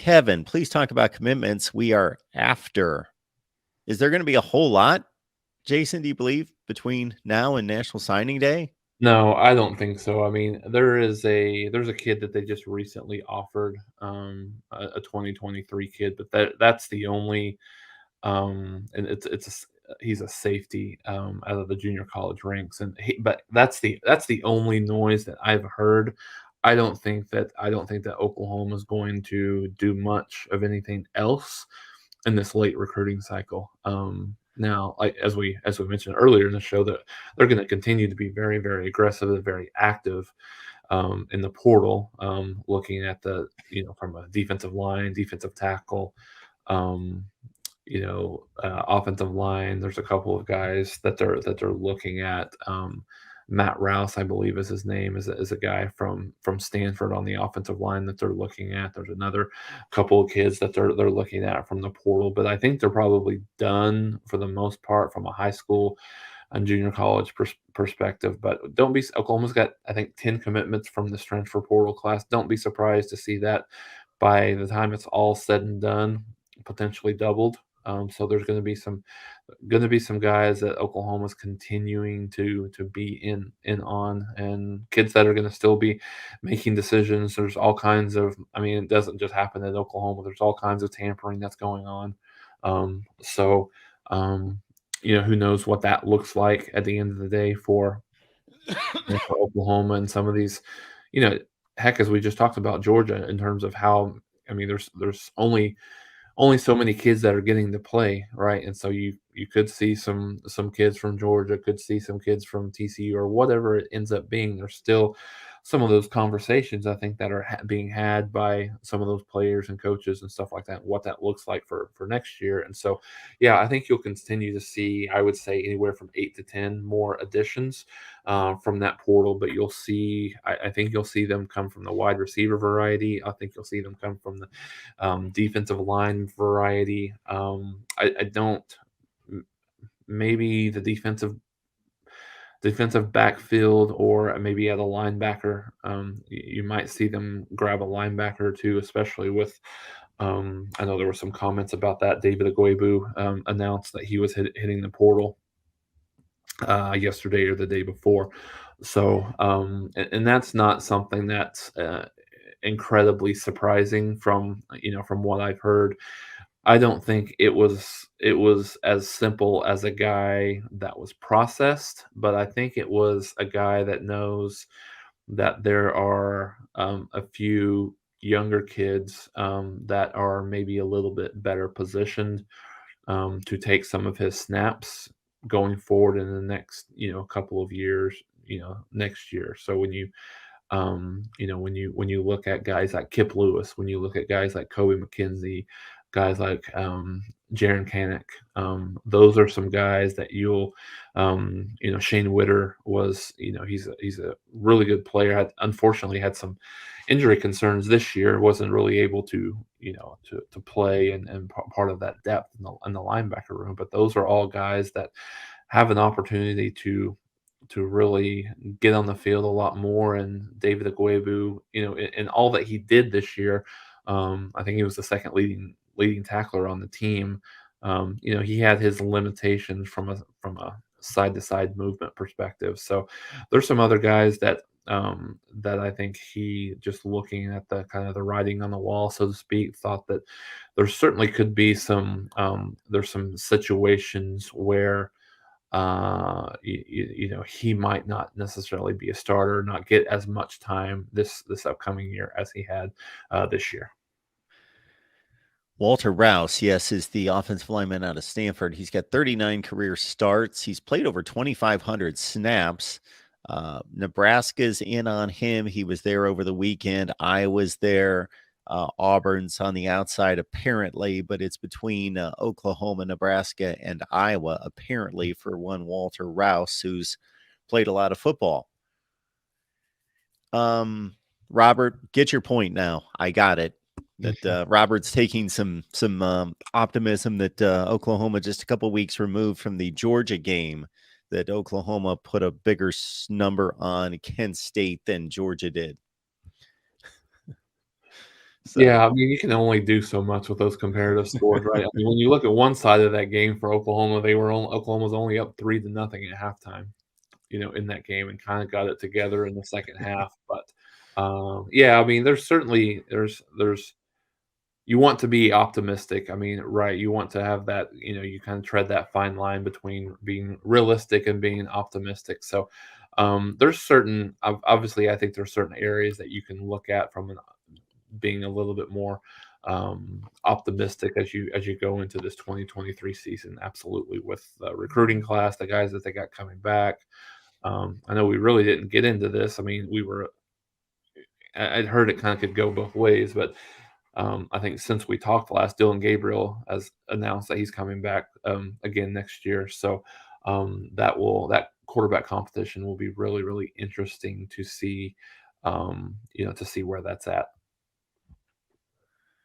Kevin, please talk about commitments we are after. Is there going to be a whole lot, Jason, do you believe, between now and National Signing Day? No, I don't think so. I mean, there's a kid that they just recently offered, a 2023 kid, but that's the only, and he's a safety, out of the junior college ranks, but that's the only noise that I've heard. I don't think that Oklahoma is going to do much of anything else in this late recruiting cycle. Now, like as we mentioned earlier in the show, that they're going to continue to be very very aggressive and very active in the portal, looking at the from a defensive line, defensive tackle, um, offensive line. There's a couple of guys that they're looking at. Matt Rouse, I believe, is his name, is a guy from Stanford on the offensive line that they're looking at. There's another couple of kids that they're looking at from the portal, but I think they're probably done for the most part from a high school and junior college perspective. But don't be Oklahoma's got, I think, 10 commitments from this transfer portal class. Don't be surprised to see that by the time it's all said and done, potentially doubled. So there's going to be some guys that Oklahoma's continuing to be in on, and kids that are going to still be making decisions. There's all kinds of, I mean, it doesn't just happen at Oklahoma. There's all kinds of tampering that's going on. So who knows what that looks like at the end of the day for Oklahoma and some of these, you know, heck, as we just talked about Georgia in terms of how, I mean, there's only so many kids that are getting to play, right? And so you could see some kids from Georgia, could see some kids from TCU or whatever it ends up being. There's still some of those conversations I think that are being had by some of those players and coaches and stuff like that. What that looks like for next year, and so yeah, I think you'll continue to see. I would say anywhere from 8 to 10 more additions from that portal, but you'll see. I think you'll see them come from the wide receiver variety. I think you'll see them come from the defensive line variety. I don't. Maybe the defensive backfield or maybe at a linebacker. You might see them grab a linebacker or two, especially with. I know there were some comments about that. David Agwebu announced that he was hitting the portal yesterday or the day before. So, and that's not something that's incredibly surprising from what I've heard. I don't think it was as simple as a guy that was processed, but I think it was a guy that knows that there are a few younger kids that are maybe a little bit better positioned to take some of his snaps going forward in the next couple of years, next year. So when you look at guys like Kip Lewis, when you look at guys like Kobe McKenzie, guys like Jaron Kanek, those are some guys that Shane Witter was, he's a really good player. Unfortunately had some injury concerns this year, wasn't really able to play and part of that depth in the linebacker room. But those are all guys that have an opportunity to really get on the field a lot more. And David Agwebu, and all that he did this year, I think he was the second leading tackler on the team. He had his limitations from a side to side movement perspective. So there's some other guys that I think he, just looking at the kind of the writing on the wall, so to speak, thought that there certainly could be there's some situations where he might not necessarily be a starter, not get as much time this upcoming year as he had this year. Walter Rouse, yes, is the offensive lineman out of Stanford. He's got 39 career starts. He's played over 2,500 snaps. Nebraska's in on him. He was there over the weekend. Iowa's there. Auburn's on the outside, apparently, but it's between Oklahoma, Nebraska, and Iowa, apparently, for one Walter Rouse, who's played a lot of football. Robert, get your point now. I got it. That Robert's taking some optimism that Oklahoma, just a couple weeks removed from the Georgia game, that Oklahoma put a bigger number on Kent State than Georgia did. So Yeah, I mean, you can only do so much with those comparative scores, right? I mean, when you look at one side of that game for Oklahoma, Oklahoma was only up 3-0 at halftime, in that game and kinda got it together in the second half, but, yeah, I mean, there's certainly there's you want to be optimistic. I mean, right, you want to have that, you kinda tread that fine line between being realistic and being optimistic, so, there's certain obviously, I think there's certain areas that you can look at from being a little bit more optimistic as you go into this 2023 season. Absolutely, with the recruiting class, the guys that they got coming back. I know we really didn't get into this. I mean, I'd heard it kind of could go both ways, but I think since we talked last, Dylan Gabriel has announced that he's coming back again next year. So that quarterback competition will be really really interesting to see. To see where that's at.